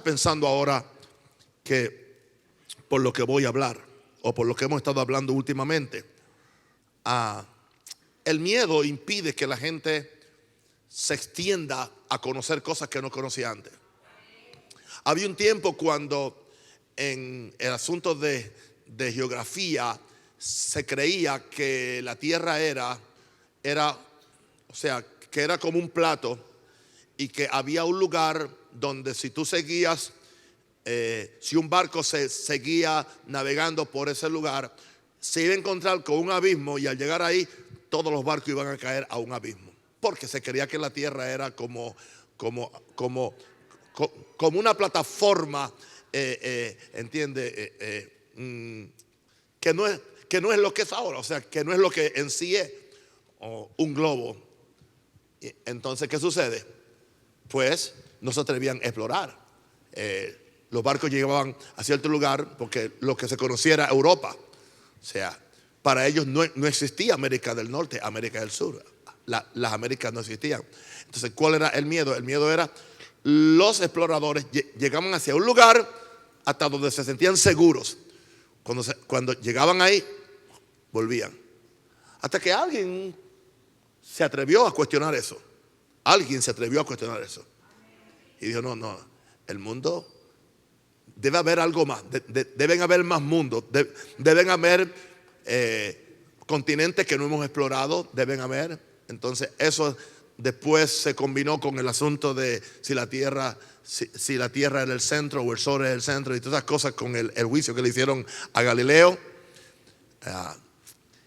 pensando ahora que por lo que voy a hablar, o por lo que hemos estado hablando últimamente, el miedo impide que la gente se extienda a conocer cosas que no conocía antes. Había un tiempo cuando en el asunto de geografía se creía que la tierra era, o sea, que era como un plato, y que había un lugar donde si tú seguías, si un barco se seguía navegando por ese lugar, se iba a encontrar con un abismo, y al llegar ahí todos los barcos iban a caer a un abismo, porque se creía que la tierra era como una plataforma, ¿entiende? Que no es lo que es ahora, o sea, que no es lo que en sí es un globo. Entonces, ¿qué sucede? Pues no se atrevían a explorar. Los barcos llegaban a cierto lugar porque lo que se conocía era Europa. O sea, para ellos no existía América del Norte, América del Sur. Las Américas no existían. Entonces, ¿cuál era el miedo? El miedo era los exploradores llegaban hacia un lugar hasta donde se sentían seguros. Cuando llegaban ahí, volvían. Hasta que alguien se atrevió a cuestionar eso. Alguien se atrevió a cuestionar eso. Y dijo, no, el mundo, debe haber algo más. Deben haber más mundos. Deben haber continentes que no hemos explorado. Deben haber. Entonces eso después se combinó con el asunto de si la tierra era el centro o el sol era el centro, y todas esas cosas, con el juicio que le hicieron a Galileo.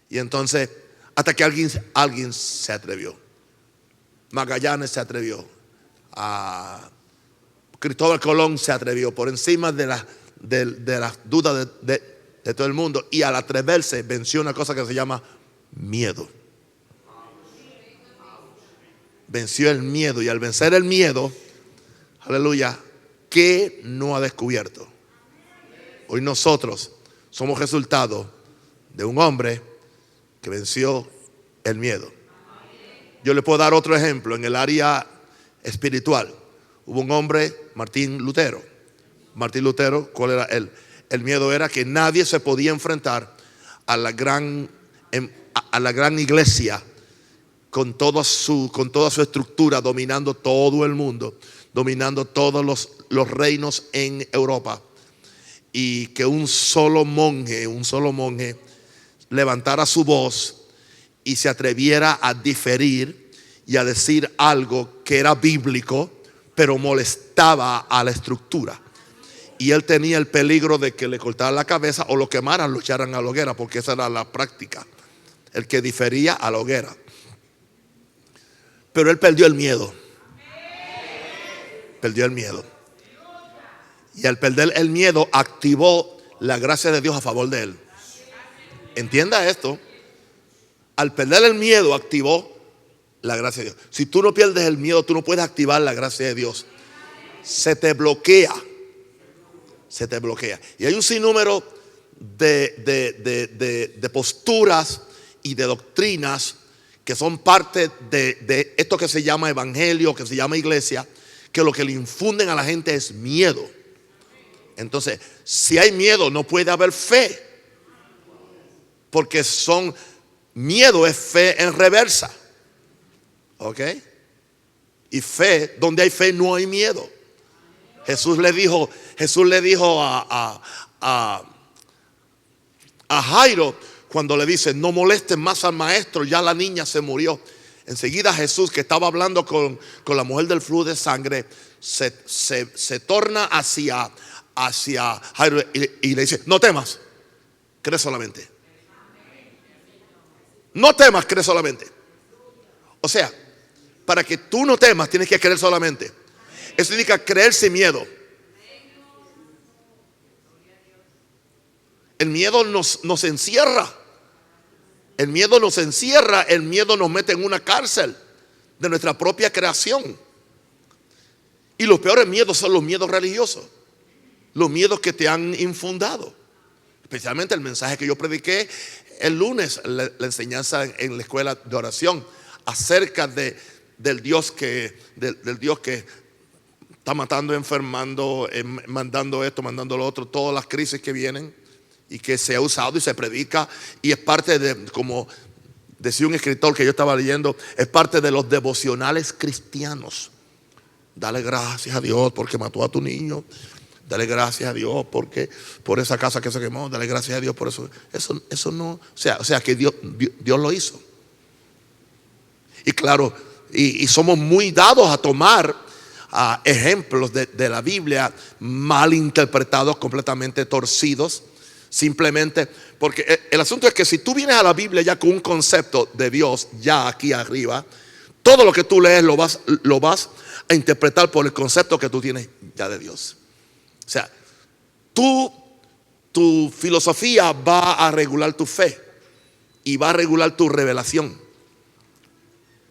Y entonces, hasta que alguien se atrevió. Magallanes se atrevió. Cristóbal Colón se atrevió por encima de las dudas de todo el mundo, y al atreverse venció una cosa que se llama miedo. Venció el miedo, y al vencer el miedo, aleluya, ¿qué no ha descubierto? Hoy nosotros somos resultado de un hombre que venció el miedo. Yo le puedo dar otro ejemplo en el área espiritual. Hubo un hombre, Martín Lutero. Martín Lutero, ¿cuál era él? El miedo era que nadie se podía enfrentar a la gran iglesia con toda su estructura, dominando todo el mundo, dominando todos los reinos en Europa. Y que un solo monje levantara su voz y se atreviera a diferir y a decir algo que era bíblico, pero molestaba a la estructura. Y él tenía el peligro de que le cortaran la cabeza o lo quemaran, lo echaran a la hoguera, porque esa era la práctica. El que difería, a la hoguera. Pero él perdió el miedo. Perdió el miedo. Y al perder el miedo, activó la gracia de Dios a favor de él. Entienda esto. Al perder el miedo, activó la gracia de Dios. Si tú no pierdes el miedo, tú no puedes activar la gracia de Dios. Se te bloquea. Se te bloquea. Y hay un sinnúmero de posturas y de doctrinas que son parte de esto que se llama evangelio, que se llama iglesia, que lo que le infunden a la gente es miedo. Entonces, si hay miedo, no puede haber fe, porque miedo es fe en reversa. ¿Ok? Y fe, donde hay fe no hay miedo. Jesús le dijo a Jairo, cuando le dice, no molesten más al maestro, ya la niña se murió. Enseguida Jesús, que estaba hablando con la mujer del flujo de sangre, se torna hacia Jairo y le dice, no temas, cree solamente. No temas, cree solamente. O sea, para que tú no temas, tienes que creer solamente. Eso indica creer sin miedo. El miedo nos encierra. El miedo nos encierra. El miedo nos mete en una cárcel de nuestra propia creación. Y los peores miedos son los miedos religiosos. Los miedos que te han infundado. Especialmente el mensaje que yo prediqué el lunes, la enseñanza en la escuela de oración, acerca del Dios que está matando, enfermando, mandando esto, mandando lo otro, todas las crisis que vienen y que se ha usado y se predica, y es parte de, como decía un escritor que yo estaba leyendo, es parte de los devocionales cristianos. Dale gracias a Dios porque mató a tu niño. Dale gracias a Dios porque por esa casa que se quemó. Dale gracias a Dios por eso. Eso no, o sea que Dios lo hizo. Y claro, y somos muy dados a tomar ejemplos de la Biblia mal interpretados, completamente torcidos, simplemente porque el asunto es que si tú vienes a la Biblia ya con un concepto de Dios ya aquí arriba, todo lo que tú lees lo vas a interpretar por el concepto que tú tienes ya de Dios. O sea, tu filosofía va a regular tu fe y va a regular tu revelación.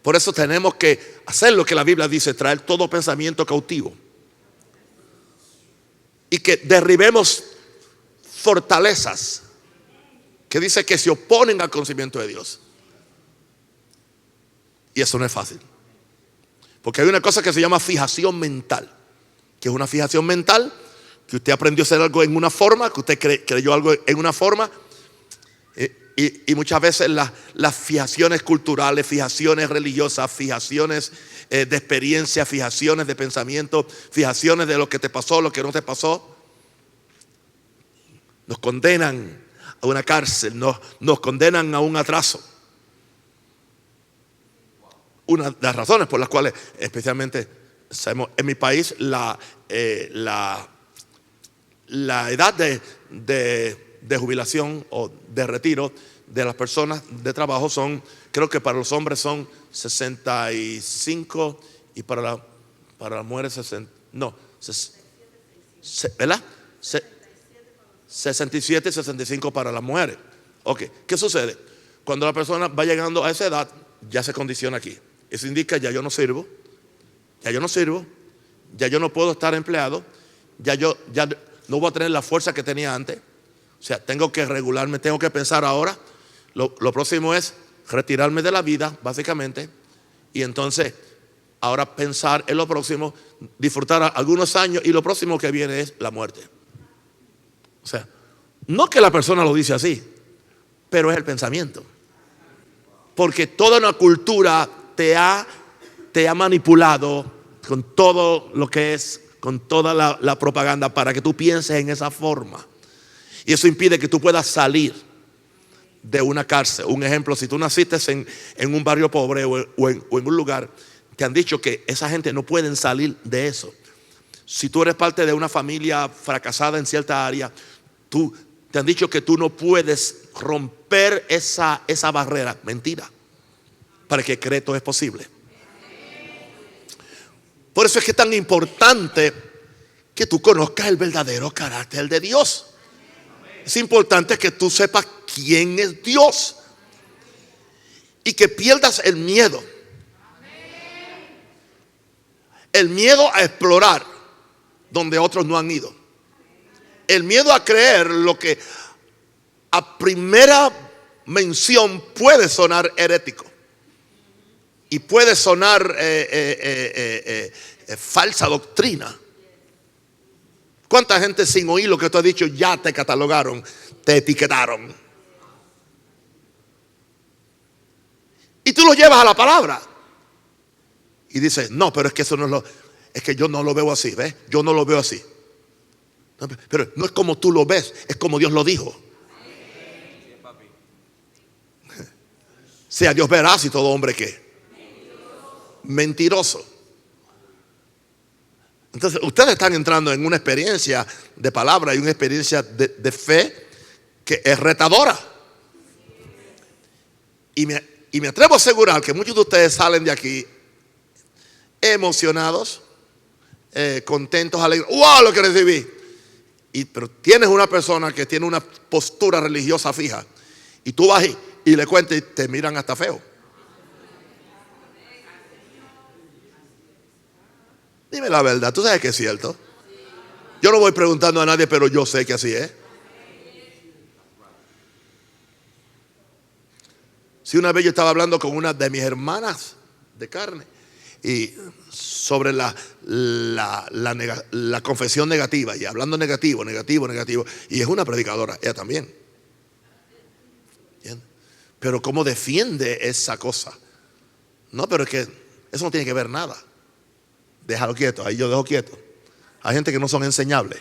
Por eso tenemos que hacer lo que la Biblia dice, traer todo pensamiento cautivo. Y que derribemos fortalezas que dice que se oponen al conocimiento de Dios. Y eso no es fácil. Porque hay una cosa que se llama fijación mental. Que es una fijación mental, que usted aprendió a hacer algo en una forma, que usted creyó algo en una forma. Y muchas veces las fijaciones culturales, fijaciones religiosas, fijaciones de experiencia, fijaciones de pensamiento, fijaciones de lo que te pasó, lo que no te pasó, nos condenan a una cárcel, nos condenan a un atraso. Una de las razones por las cuales, especialmente sabemos, en mi país, la edad de jubilación o de retiro de las personas de trabajo son, creo que para los hombres son 65 y para las mujeres 60, no, ¿verdad? 67 y 65 para las mujeres. Ok, ¿qué sucede? Cuando la persona va llegando a esa edad, ya se condiciona aquí. Eso indica ya yo no sirvo, ya yo no puedo estar empleado, ya no voy a tener la fuerza que tenía antes. O sea, tengo que regularme, tengo que pensar ahora. Lo próximo es retirarme de la vida, básicamente. Y entonces, ahora pensar en lo próximo, disfrutar algunos años, y lo próximo que viene es la muerte. O sea, no que la persona lo dice así, pero es el pensamiento. Porque toda una cultura te ha manipulado con todo lo que es, con toda la propaganda para que tú pienses en esa forma. Y eso impide que tú puedas salir de una cárcel. Un ejemplo, si tú naciste en un barrio pobre o en un lugar, te han dicho que esa gente no pueden salir de eso. Si tú eres parte de una familia fracasada en cierta área, te han dicho que tú no puedes romper esa barrera. Mentira. Para que cree todo es posible. Por eso es que es tan importante que tú conozcas el verdadero carácter de Dios. Es importante que tú sepas quién es Dios y que pierdas el miedo. El miedo a explorar donde otros no han ido. El miedo a creer lo que a primera mención puede sonar herético y puede sonar falsa doctrina. ¿Cuánta gente sin oír lo que tú has dicho ya te catalogaron, te etiquetaron? Y tú lo llevas a la palabra y dices, no, pero es que eso no es que yo no lo veo así, ¿ves? Yo no lo veo así. No, pero no es como tú lo ves, es como Dios lo dijo. Sea Dios veraz y todo hombre ¿qué? Mentiroso. Entonces ustedes están entrando en una experiencia de palabra y una experiencia de fe que es retadora. Y me atrevo a asegurar que muchos de ustedes salen de aquí emocionados, contentos, alegres. ¡Wow! Lo que recibí. Pero tienes una persona que tiene una postura religiosa fija y tú vas y le cuentas y te miran hasta feo. Dime la verdad, tú sabes que es cierto. Yo no voy preguntando a nadie, pero yo sé que así es. Si una vez yo estaba hablando con una de mis hermanas de carne, y sobre la confesión negativa y hablando negativo. Y es una predicadora, ella también. ¿Entiendes? Pero ¿cómo defiende esa cosa? No, pero es que eso no tiene que ver nada. Déjalo quieto, ahí yo dejo quieto. Hay gente que no son enseñables.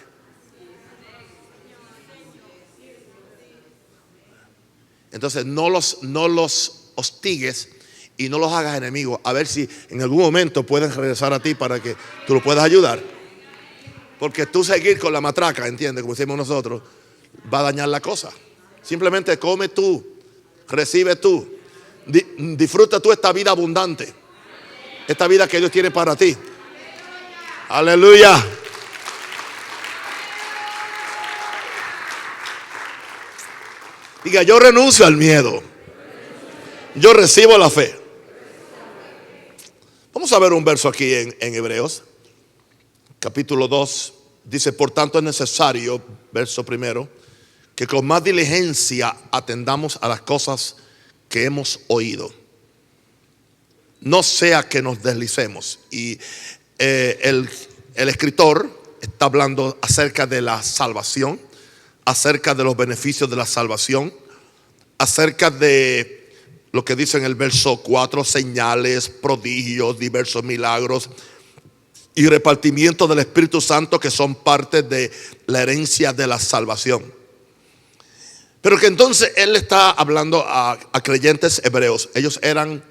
Entonces no los hostigues y no los hagas enemigos. A ver si en algún momento pueden regresar a ti para que tú lo puedas ayudar. Porque tú seguir con la matraca, ¿entiendes? Como decimos nosotros, va a dañar la cosa. Simplemente come tú, recibe tú, disfruta tú esta vida abundante, esta vida que Dios tiene para ti. Aleluya. Diga, yo renuncio al miedo. Yo recibo la fe. Vamos a ver un verso aquí en Hebreos, capítulo 2. Dice, por tanto es necesario, verso primero, que con más diligencia atendamos a las cosas que hemos oído. No sea que nos deslicemos. Y el escritor está hablando acerca de la salvación, acerca de los beneficios de la salvación, acerca de lo que dice en el verso 4, señales, prodigios, diversos milagros y repartimiento del Espíritu Santo, que son parte de la herencia de la salvación. Pero que entonces él está hablando a creyentes hebreos. Ellos eran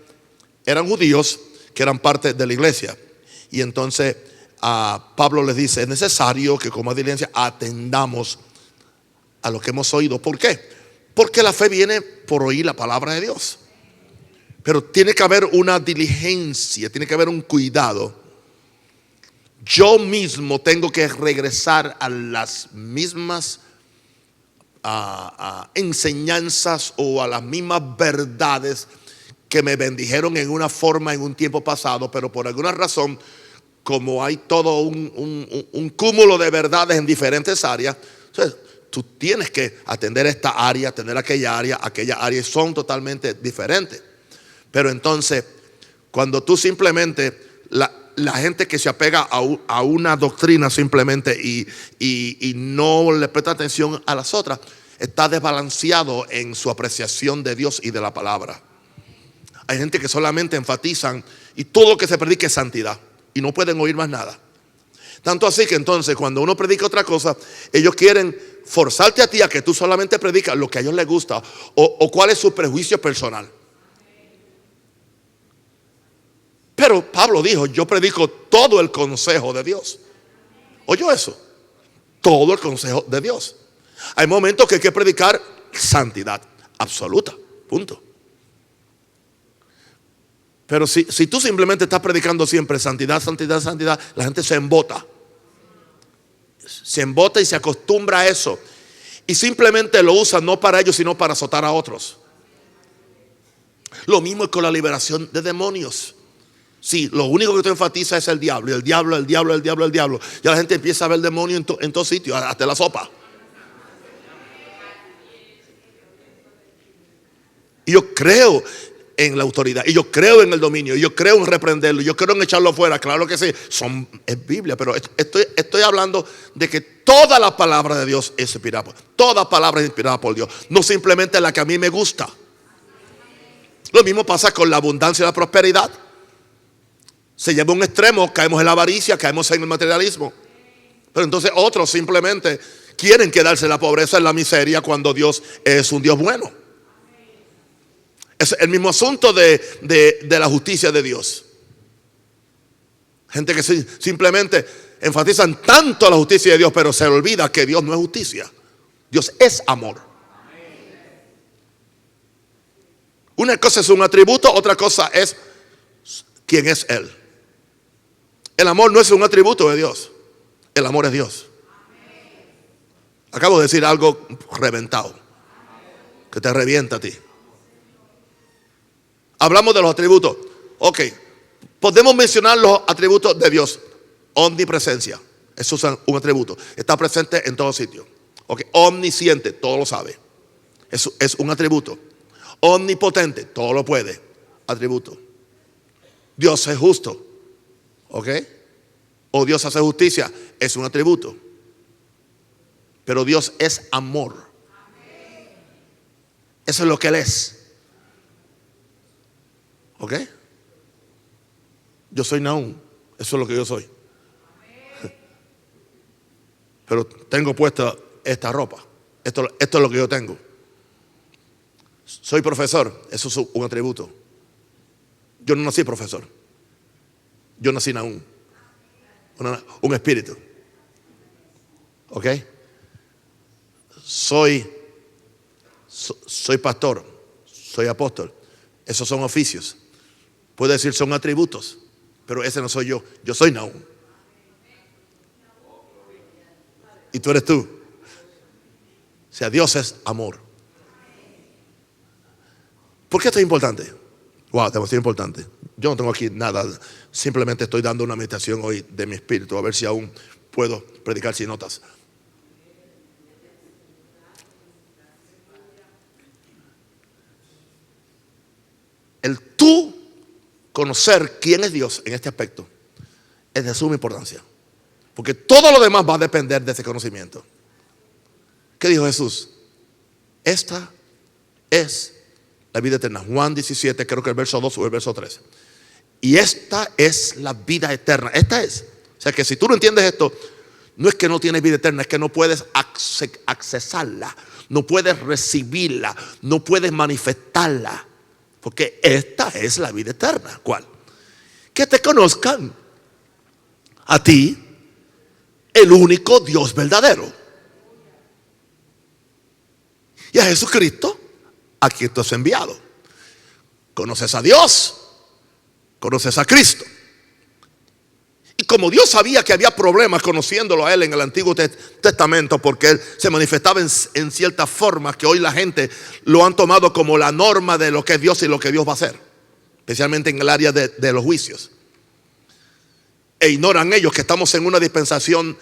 judíos que eran parte de la iglesia. Y entonces Pablo les dice, es necesario que con más diligencia atendamos a lo que hemos oído. ¿Por qué? Porque la fe viene por oír la palabra de Dios. Pero tiene que haber una diligencia, tiene que haber un cuidado. Yo mismo tengo que regresar a las mismas enseñanzas o a las mismas verdades que me bendijeron en una forma en un tiempo pasado, pero por alguna razón, como hay todo un cúmulo de verdades en diferentes áreas, entonces tú tienes que atender esta área, atender aquella área, y son totalmente diferentes. Pero entonces, cuando tú simplemente, la gente que se apega a una doctrina simplemente y no le presta atención a las otras, está desbalanceado en su apreciación de Dios y de la palabra. Hay gente que solamente enfatizan y todo lo que se predica es santidad y no pueden oír más nada. Tanto así que entonces cuando uno predica otra cosa, ellos quieren forzarte a ti a que tú solamente predicas lo que a ellos les gusta o cuál es su prejuicio personal. Pero Pablo dijo, yo predico todo el consejo de Dios. ¿Oyó eso? Todo el consejo de Dios. Hay momentos que hay que predicar santidad absoluta, punto. Pero si tú simplemente estás predicando siempre santidad, la gente se embota. Se embota y se acostumbra a eso. Y simplemente lo usa no para ellos, sino para azotar a otros. Lo mismo es con la liberación de demonios. Sí, lo único que tú enfatizas es el diablo. Y el diablo. Ya la gente empieza a ver demonios en todo sitio, hasta la sopa. Y yo creo en la autoridad, y yo creo en el dominio, y yo creo en reprenderlo, y yo creo en echarlo fuera. Claro que sí, es Biblia, pero estoy hablando de que toda la palabra de Dios es inspirada. Toda palabra es inspirada por Dios, no simplemente la que a mí me gusta. Lo mismo pasa con la abundancia y la prosperidad. Se lleva a un extremo, caemos en la avaricia, caemos en el materialismo. Pero entonces otros simplemente quieren quedarse en la pobreza, en la miseria, cuando Dios es un Dios bueno. Es el mismo asunto de la justicia de Dios. Gente que simplemente enfatizan tanto la justicia de Dios, pero se olvida que Dios no es justicia. Dios es amor. Una cosa es un atributo, otra cosa es quién es Él. El amor no es un atributo de Dios. El amor es Dios. Acabo de decir algo reventado, que te revienta a ti. Hablamos de los atributos. Ok, podemos mencionar los atributos de Dios. Omnipresencia, eso es un atributo. Está presente en todo sitio. Ok, omnisciente, todo lo sabe. Eso es un atributo. Omnipotente, todo lo puede. Atributo. Dios es justo. ¿Ok? O Dios hace justicia, es un atributo. Pero Dios es amor. Eso es lo que Él es. ¿Ok? Yo soy Nahum. Eso es lo que yo soy. Pero tengo puesta esta ropa. Esto es lo que yo tengo. Soy profesor. Eso es un atributo. Yo no nací profesor. Yo nací Nahum. Un espíritu. ¿Ok? Soy pastor. Soy apóstol. Esos son oficios. Puedo decir son atributos. Pero ese no soy yo. Yo soy Nahum. Y tú eres tú. O sea, Dios es amor. ¿Por qué esto es importante? Wow, demasiado importante. Yo no tengo aquí nada. Simplemente estoy dando una meditación hoy de mi espíritu. A ver si aún puedo predicar sin notas. El tú conocer quién es Dios en este aspecto es de suma importancia. Porque todo lo demás va a depender de ese conocimiento. ¿Qué dijo Jesús? Esta es la vida eterna. Juan 17, creo que el verso 2 o el verso 3. Y esta es la vida eterna. Esta es. O sea que si tú no entiendes esto, no es que no tienes vida eterna, es que no puedes accesarla, no puedes recibirla, no puedes manifestarla. Porque esta es la vida eterna. ¿Cuál? Que te conozcan a ti, el único Dios verdadero, y a Jesucristo, a quien tú has enviado. Conoces a Dios, conoces a Cristo. Y como Dios sabía que había problemas conociéndolo a Él en el Antiguo Testamento, porque Él se manifestaba en ciertas formas que hoy la gente lo han tomado como la norma de lo que es Dios y lo que Dios va a hacer, especialmente en el área de los juicios. E ignoran ellos que estamos en una dispensación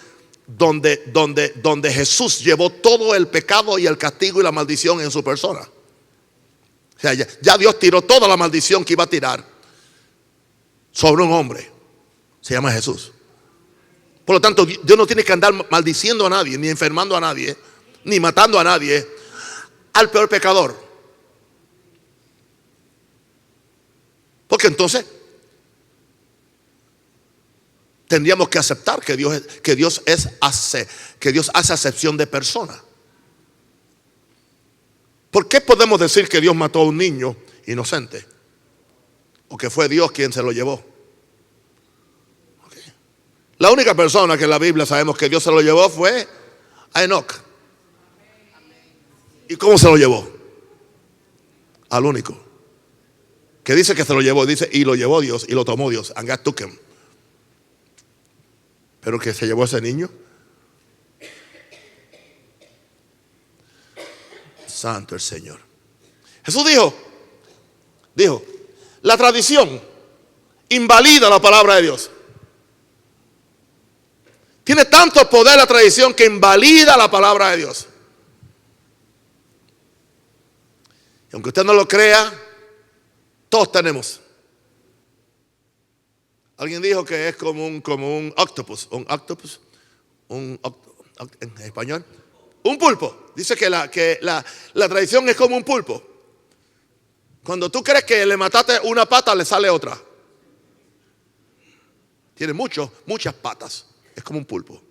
donde Jesús llevó todo el pecado y el castigo y la maldición en su persona. O sea, ya Dios tiró toda la maldición que iba a tirar sobre un hombre. Se llama Jesús. Por lo tanto, Dios no tiene que andar maldiciendo a nadie, ni enfermando a nadie, ni matando a nadie, al peor pecador. Porque entonces tendríamos que aceptar que Dios hace acepción de persona. ¿Por qué podemos decir que Dios mató a un niño inocente? O que fue Dios quien se lo llevó. Okay. La única persona que en la Biblia sabemos que Dios se lo llevó fue a Enoc. ¿Y cómo se lo llevó? Al único que dice que se lo llevó, dice, y lo llevó Dios, y lo tomó Dios, and God took him. Pero que se llevó a ese niño. Santo el Señor. Jesús dijo, la tradición invalida la palabra de Dios. Tiene tanto poder la tradición que invalida la palabra de Dios. Y aunque usted no lo crea, todos tenemos. Alguien dijo que es como un octopus. En español. Un pulpo. Dice que la tradición es como un pulpo. Cuando tú crees que le mataste una pata, le sale otra. Tiene muchas patas. Es como un pulpo.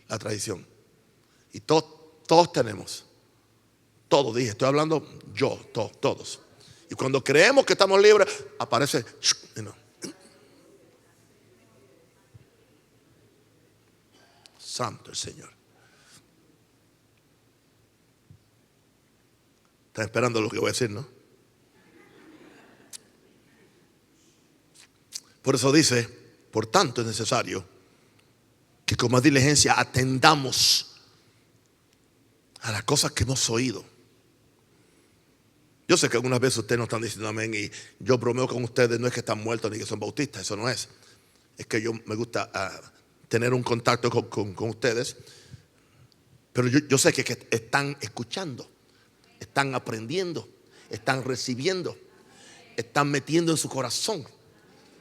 La tradición. Y todos tenemos. Todos, dije, estoy hablando yo, todos. Y cuando creemos que estamos libres, aparece. Santo el Señor. Están esperando lo que voy a decir, ¿no? Por eso dice, por tanto es necesario que con más diligencia atendamos a las cosas que hemos oído. Yo sé que algunas veces ustedes no están diciendo amén y yo bromeo con ustedes, no es que están muertos ni que son bautistas, eso no es. Es que yo me gusta tener un contacto con ustedes, pero yo sé que están escuchando, están aprendiendo, están recibiendo, están metiendo en su corazón,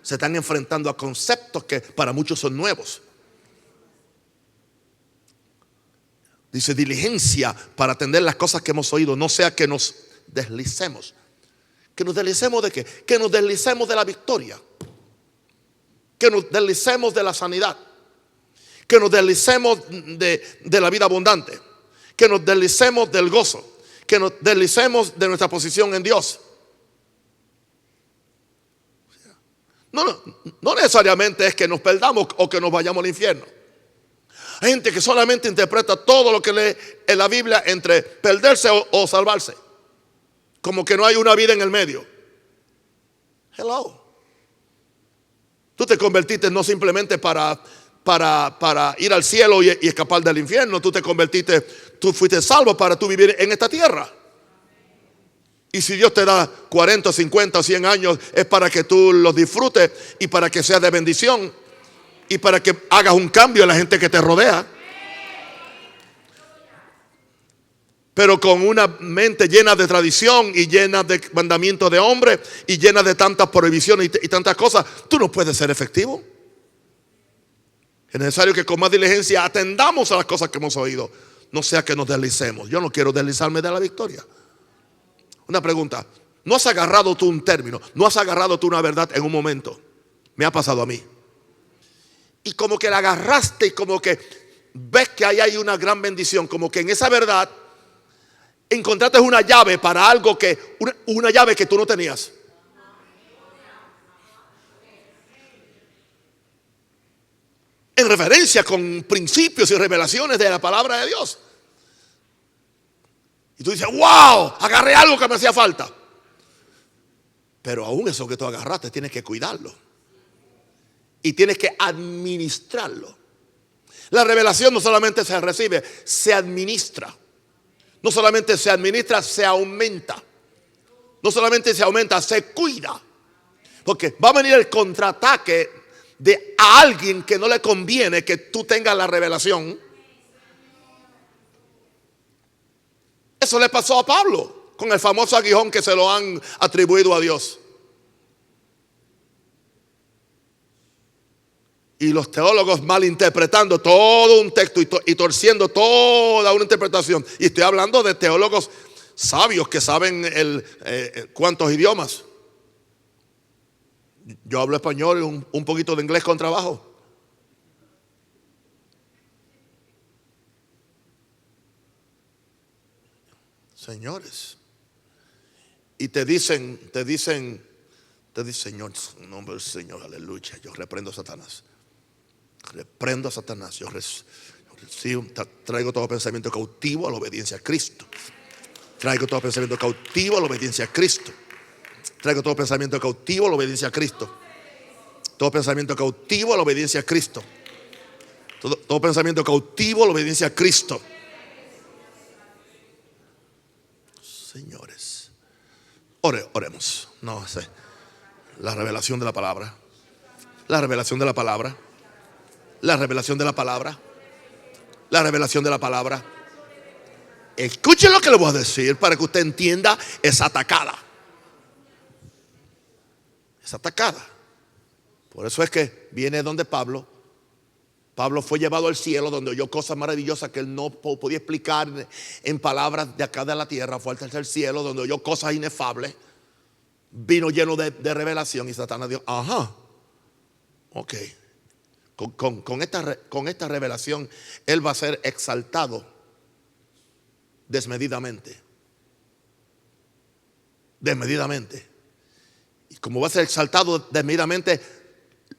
se están enfrentando a conceptos conceptos que para muchos son nuevos. Dice diligencia para atender las cosas que hemos oído, no sea que nos deslicemos. ¿Que nos deslicemos de qué? Que nos deslicemos de la victoria, que nos deslicemos de la sanidad, que nos deslicemos de la vida abundante, que nos deslicemos del gozo, que nos deslicemos de nuestra posición en Dios. No necesariamente es que nos perdamos o que nos vayamos al infierno. Hay gente que solamente interpreta todo lo que lee en la Biblia entre perderse o salvarse, como que no hay una vida en el medio. Hello. Tú te convertiste no simplemente para ir al cielo y escapar del infierno. Tú fuiste salvo para tú vivir en esta tierra. Y si Dios te da 40, 50 o 100 años, es para que tú los disfrutes y para que seas de bendición y para que hagas un cambio en la gente que te rodea. Pero con una mente llena de tradición y llena de mandamientos de hombre y llena de tantas prohibiciones y tantas cosas, tú no puedes ser efectivo. Es necesario que con más diligencia atendamos a las cosas que hemos oído, no sea que nos deslicemos. Yo no quiero deslizarme de la victoria. Una pregunta: ¿no has agarrado tú un término? ¿No has agarrado tú una verdad en un momento? Me ha pasado a mí. Y como que la agarraste y como que ves que ahí hay una gran bendición, como que en esa verdad encontraste una llave para algo una llave que tú no tenías. En referencia con principios y revelaciones de la palabra de Dios. Y tú dices: wow, agarré algo que me hacía falta. Pero aún eso que tú agarraste tienes que cuidarlo. Y tienes que administrarlo. La revelación no solamente se recibe, se administra. No solamente se administra, se aumenta. No solamente se aumenta, se cuida. Porque va a venir el contraataque de a alguien que no le conviene que tú tengas la revelación. Eso le pasó a Pablo con el famoso aguijón que se lo han atribuido a Dios. Y los teólogos malinterpretando todo un texto y torciendo toda una interpretación. Y estoy hablando de teólogos sabios que saben cuántos idiomas. Yo hablo español y un poquito de inglés con trabajo. Señores. Y te dicen, Señor, en nombre del Señor, aleluya, yo reprendo a Satanás. Reprendo a Satanás. Yo traigo todo pensamiento cautivo a la obediencia a Cristo. Traigo todo pensamiento cautivo a la obediencia a Cristo. Traigo todo pensamiento cautivo a la obediencia a Cristo. Todo pensamiento cautivo a la obediencia a Cristo. Todo pensamiento cautivo a la obediencia a Cristo. Señores, oremos. No sé. La revelación de la palabra. La revelación de la palabra. La revelación de la palabra. La revelación de la palabra. Escuchen lo que le voy a decir para que usted entienda. Es atacada. Es atacada. Por eso es que viene donde Pablo. Pablo fue llevado al cielo, donde oyó cosas maravillosas que él no podía explicar en palabras de acá de la tierra. Fue al tercer cielo, donde oyó cosas inefables. Vino lleno de revelación. Y Satanás dijo: ajá, ok, con esta revelación él va a ser exaltado desmedidamente. Desmedidamente. Y como va a ser exaltado desmedidamente,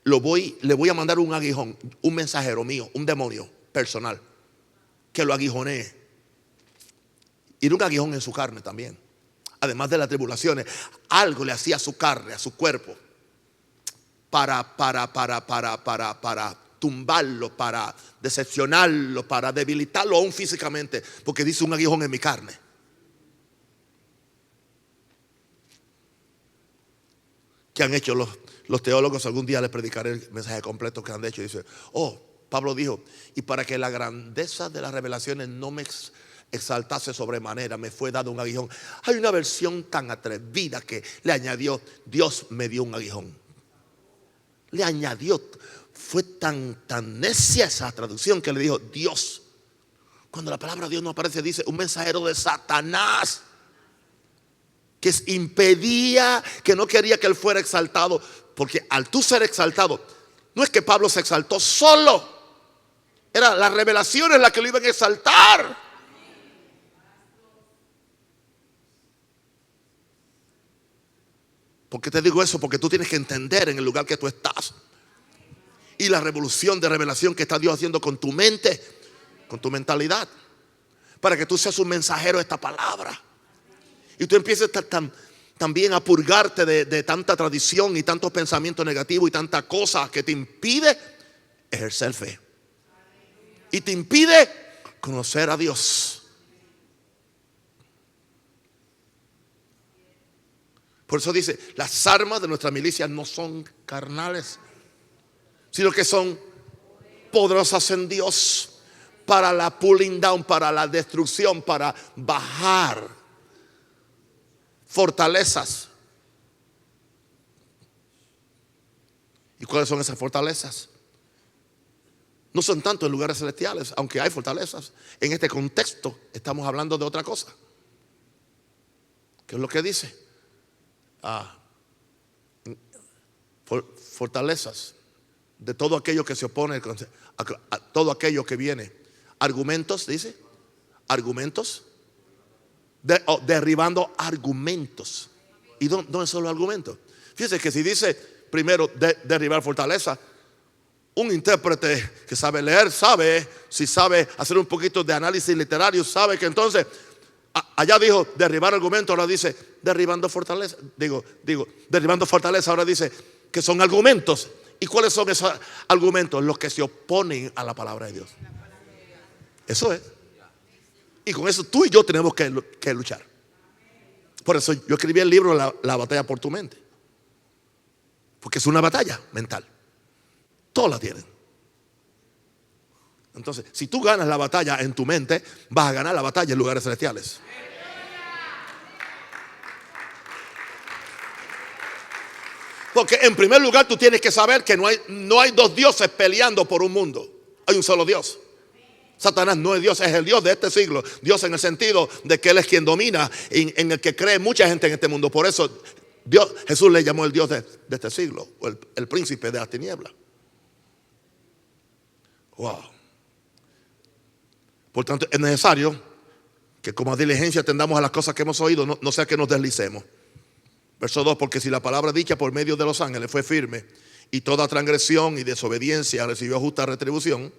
le voy a mandar un aguijón, un mensajero mío, un demonio personal, que lo aguijonee. Y un aguijón en su carne también. Además de las tribulaciones, algo le hacía a su carne, a su cuerpo, para tumbarlo, para decepcionarlo, para debilitarlo aún físicamente, porque dice: un aguijón en mi carne. ¿Qué han hecho los teólogos? Algún día les predicaré el mensaje completo que han hecho. Dice: Pablo dijo: y para que la grandeza de las revelaciones no me exaltase sobremanera, me fue dado un aguijón. Hay una versión tan atrevida que le añadió: Dios me dio un aguijón. Le añadió. Fue tan necia esa traducción que le dijo Dios. Cuando la palabra Dios no aparece, dice un mensajero de Satanás, que impedía, que no quería que él fuera exaltado. Porque al tú ser exaltado, no es que Pablo se exaltó solo, era las revelaciones las que lo iban a exaltar. ¿Por qué te digo eso? Porque tú tienes que entender en el lugar que tú estás y la revolución de revelación que está Dios haciendo con tu mente, con tu mentalidad, para que tú seas un mensajero de esta palabra y tú empieces también a purgarte de tanta tradición y tantos pensamientos negativos y tanta cosa que te impide ejercer fe y te impide conocer a Dios. Por eso dice, las armas de nuestra milicia no son carnales, sino que son poderosas en Dios para la pulling down, para la destrucción, para bajar fortalezas. ¿Y cuáles son esas fortalezas? No son tanto en lugares celestiales, aunque hay fortalezas. En este contexto estamos hablando de otra cosa. ¿Qué es lo que dice? Fortalezas de todo aquello que se opone a todo aquello que viene. Argumentos, dice. Argumentos. Derribando argumentos. ¿Y dónde son los argumentos? Fíjese que si dice primero derribar fortaleza, un intérprete que sabe leer, si sabe hacer un poquito de análisis literario, sabe que entonces allá dijo derribar argumentos, ahora dice derribando fortaleza. Derribando fortaleza, ahora dice que son argumentos. ¿Y cuáles son esos argumentos? Los que se oponen a la palabra de Dios. Eso es. Y con eso tú y yo tenemos que luchar. Por eso yo escribí el libro La batalla por tu mente. Porque es una batalla mental. Todos la tienen. Entonces, si tú ganas la batalla en tu mente, vas a ganar la batalla en lugares celestiales. Porque en primer lugar tú tienes que saber que no hay dos dioses peleando por un mundo. Hay un solo Dios. Satanás no es Dios, es el Dios de este siglo. Dios en el sentido de que Él es quien domina, en el que cree mucha gente en este mundo. Por eso Jesús le llamó el Dios de este siglo, o el príncipe de las tinieblas. Wow. Por tanto, es necesario que como diligencia atendamos a las cosas que hemos oído, no sea que nos deslicemos. Verso 2, porque si la palabra dicha por medio de los ángeles fue firme y toda transgresión y desobediencia recibió justa retribución,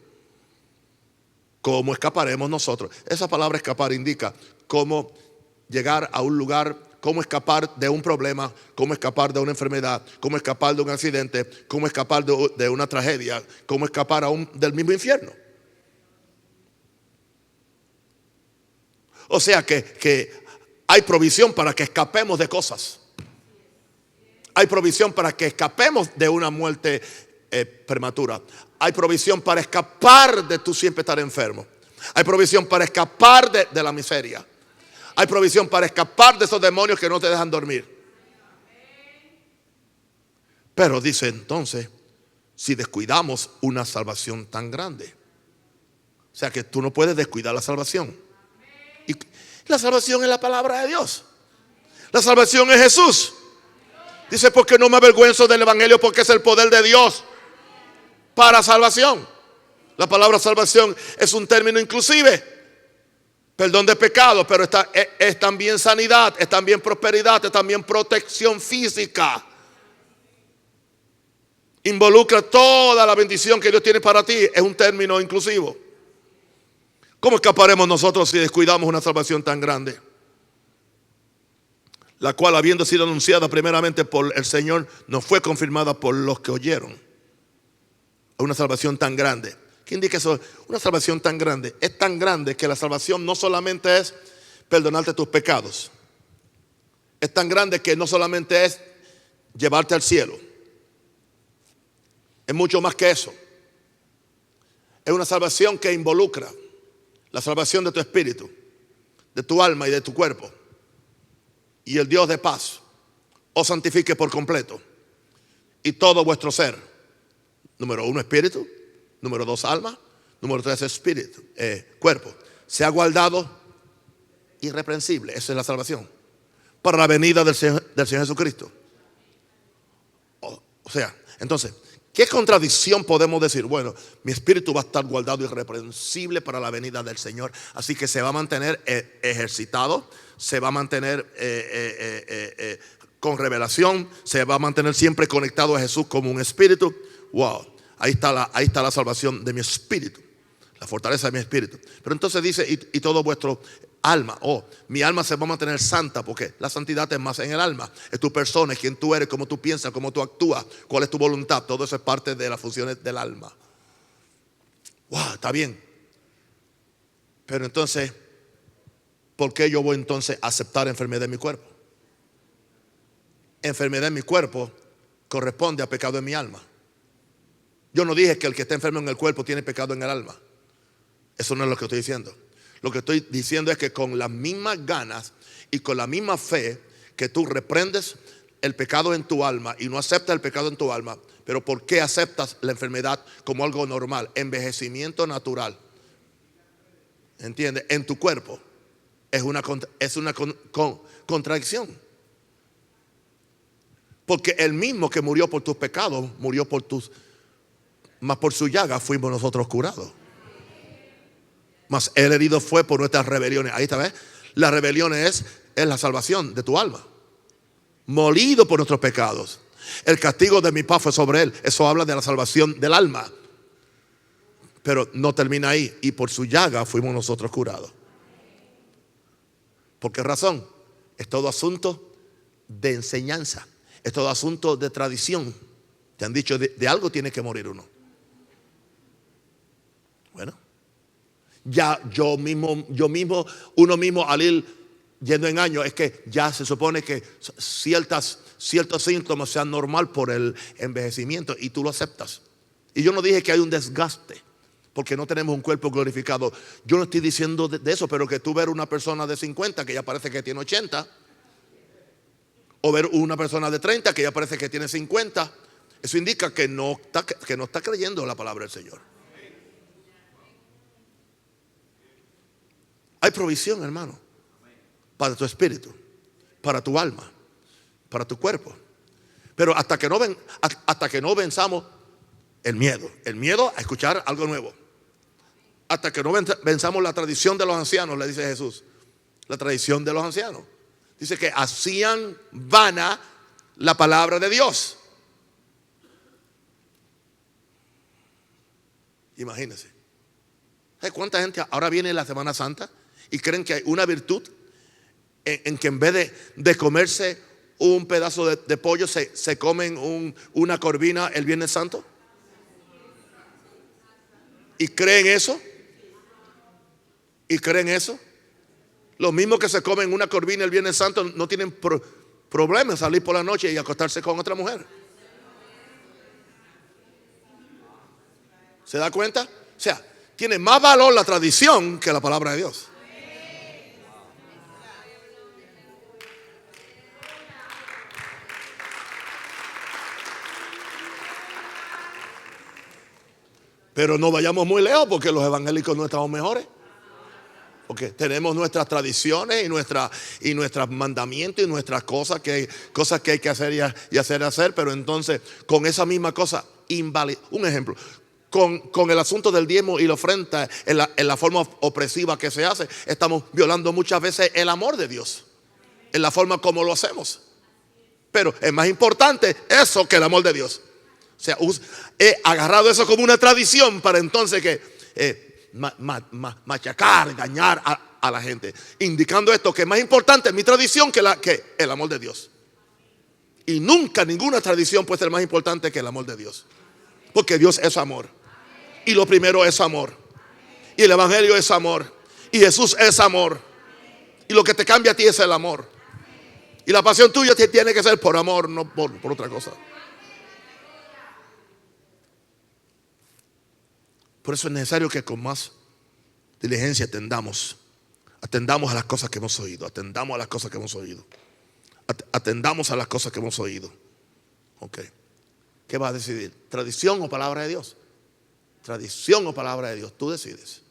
¿cómo escaparemos nosotros? Esa palabra escapar indica cómo llegar a un lugar, cómo escapar de un problema, cómo escapar de una enfermedad, cómo escapar de un accidente, cómo escapar de una tragedia, cómo escapar del mismo infierno. O sea que hay provisión para que escapemos de cosas. Hay provisión para que escapemos de una muerte prematura. Hay provisión para escapar de tú siempre estar enfermo. Hay provisión para escapar de la miseria. Hay provisión para escapar de esos demonios que no te dejan dormir. Pero dice entonces, si descuidamos una salvación tan grande. O sea que tú no puedes descuidar la salvación. Y la salvación es la palabra de Dios. La salvación es Jesús. Dice, porque no me avergüenzo del evangelio, porque es el poder de Dios para salvación. La palabra salvación es un término inclusive. Perdón de pecado, pero es también sanidad, es también prosperidad, es también protección física. Involucra toda la bendición que Dios tiene para ti. Es un término inclusivo. ¿Cómo escaparemos nosotros si descuidamos una salvación tan grande? La cual, habiendo sido anunciada primeramente por el Señor, nos fue confirmada por los que oyeron. Una salvación tan grande. ¿Qué indica eso? Una salvación tan grande. Es tan grande que la salvación no solamente es perdonarte tus pecados. Es tan grande que no solamente es llevarte al cielo. Es mucho más que eso. Es una salvación que involucra la salvación de tu espíritu, de tu alma y de tu cuerpo. Y el Dios de paz os santifique por completo, y todo vuestro ser, Número 1, espíritu. Número 2, alma. Número 3, espíritu, cuerpo. Sea guardado irreprensible. Esa es la salvación. Para la venida del Señor Jesucristo. O sea, entonces, ¿qué contradicción podemos decir? Bueno, mi espíritu va a estar guardado irreprensible para la venida del Señor. Así que se va a mantener ejercitado, se va a mantener con revelación, se va a mantener siempre conectado a Jesús como un espíritu. Wow, ahí está la salvación de mi espíritu, la fortaleza de mi espíritu. Pero entonces dice, y todo vuestro alma, mi alma se va a mantener santa, porque la santidad es más en el alma. Es tu persona, es quién tú eres, cómo tú piensas, cómo tú actúas, cuál es tu voluntad. Todo eso es parte de las funciones del alma. Wow, está bien. Pero entonces, ¿por qué yo voy entonces a aceptar enfermedad en mi cuerpo? Enfermedad en mi cuerpo corresponde a pecado en mi alma. Yo no dije que el que está enfermo en el cuerpo tiene pecado en el alma. Eso no es lo que estoy diciendo. Lo que estoy diciendo es que con las mismas ganas y con la misma fe que tú reprendes el pecado en tu alma y no aceptas el pecado en tu alma, pero ¿por qué aceptas la enfermedad como algo normal? Envejecimiento natural. ¿Entiendes? En tu cuerpo es una contradicción. Porque el mismo que murió por tus pecados, murió por mas por su llaga fuimos nosotros curados. Mas el herido fue por nuestras rebeliones. Ahí está, ¿ves? La rebelión es la salvación de tu alma. Molido por nuestros pecados. El castigo de mi paz fue sobre él. Eso habla de la salvación del alma. Pero no termina ahí. Y por su llaga fuimos nosotros curados. ¿Por qué razón? Es todo asunto de enseñanza. Es todo asunto de tradición. Te han dicho de algo tiene que morir uno. Bueno, ya uno mismo al ir yendo en años, es que ya se supone que ciertos síntomas sean normal por el envejecimiento y tú lo aceptas. Y yo no dije que hay un desgaste porque no tenemos un cuerpo glorificado. Yo no estoy diciendo de eso, pero que tú ver una persona de 50 que ya parece que tiene 80, o ver una persona de 30 que ya parece que tiene 50, eso indica que no está creyendo la palabra del Señor. Hay provisión, hermano, para tu espíritu, para tu alma, para tu cuerpo. Pero hasta que no venzamos el miedo a escuchar algo nuevo, hasta que no venzamos la tradición de los ancianos, le dice Jesús, la tradición de los ancianos. Dice que hacían vana la palabra de Dios. Imagínense. ¿Sabe cuánta gente ahora viene la Semana Santa y creen que hay una virtud en que en vez de comerse un pedazo de pollo se comen una corvina el Viernes Santo? ¿Y creen eso? ¿Y creen eso? Los mismos que se comen una corvina el Viernes Santo no tienen problema en salir por la noche y acostarse con otra mujer. ¿Se da cuenta? O sea, tiene más valor la tradición que la palabra de Dios. Pero no vayamos muy lejos porque los evangélicos no estamos mejores. Porque tenemos nuestras tradiciones y nuestros mandamientos y nuestras cosas que hay que hacer y hacer. Pero entonces con esa misma cosa un ejemplo, con el asunto del diezmo y la ofrenda en la forma opresiva que se hace, estamos violando muchas veces el amor de Dios en la forma como lo hacemos. Pero es más importante eso que el amor de Dios. O sea, he agarrado eso como una tradición para entonces machacar, dañar a la gente, indicando esto que es más importante mi tradición que el amor de Dios. Y nunca ninguna tradición puede ser más importante que el amor de Dios, porque Dios es amor y lo primero es amor y el evangelio es amor y Jesús es amor y lo que te cambia a ti es el amor y la pasión tuya tiene que ser por amor, no por otra cosa. Por eso es necesario que con más diligencia atendamos a las cosas que hemos oído. Atendamos a las cosas que hemos oído. Atendamos a las cosas que hemos oído. Ok. ¿Qué vas a decidir? ¿Tradición o palabra de Dios? Tradición o palabra de Dios, tú decides.